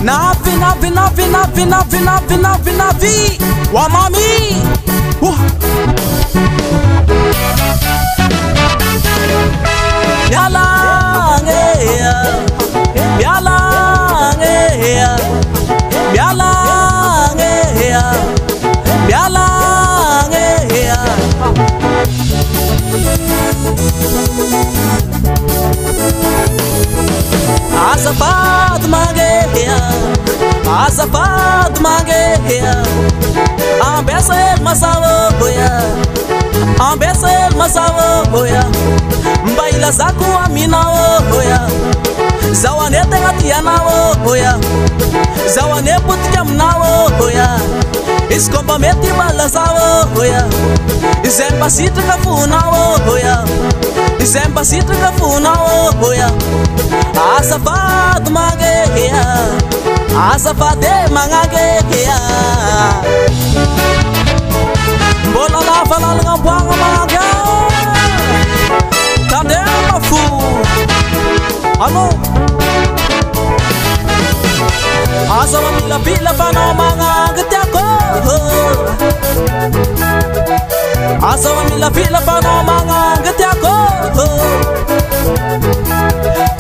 Navi wa mami Azafad mangeya Ambesel masawo boya Mbaila zaku aminawo boya Zawane tengatianawo boya Zawane putkam boya Iskomba meti balasawo boya Izemba sitra kafunawo boya Izemba sitra kafunawo boya Azafad mangeya Azafade mangageya Mbola la fala nga bwanga maga Tande mafu Ano Azawa mila pila fano mga getiako Azawa mila pila fano mga getiako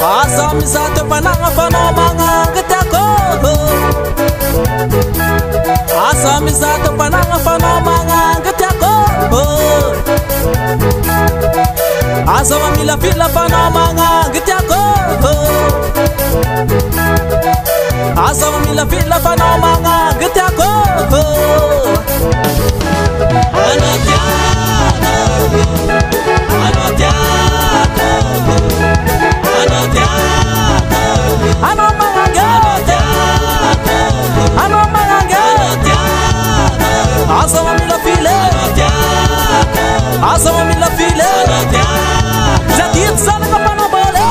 Asa misato pananga fano mga getiako Asa misato pananga fano mga getiako Azawa mila pila fano mga getiako Azawa mila pila fano mga getiako Azawa mila file Zatit sana ka panabale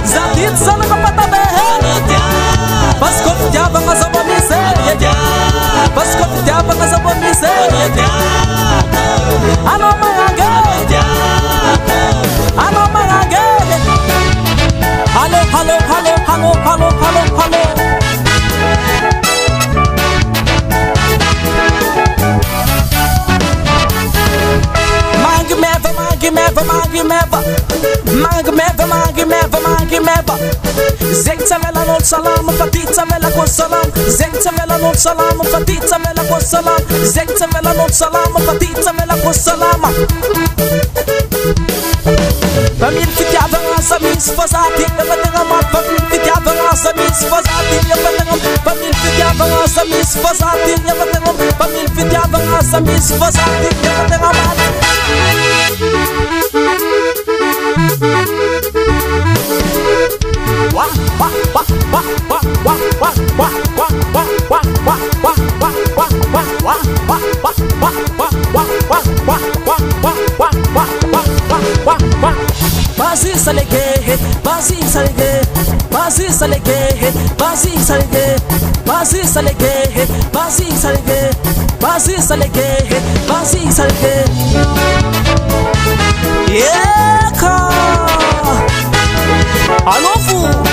Zatit sana ka patabehe Paskot tiaba nga sa bamise Paskot tiaba nga sa bamise Ano mga gay Ano mga gay Halo, halo, halo, halo, halo, halo, halo Magimeva Zengta mela nol salam Fatita mela ko salam Zengta mela nol salam Fatita mela ko salam Zengta mela nol salam Fatita mela ko salam Famil fitiava ngasa mis fazati Yabatanga mat Famil fitiava ngasa mis fazati Yabatanga Famil fitiava ngasa mis fazati Yabatanga Famil fitiava ngasa mis fazati Yabatanga mat Basi salege, basi salege, basi salege, basi salege, basi salege, basi salege, basi salege, basi salege. Yeah, ka. Alofu.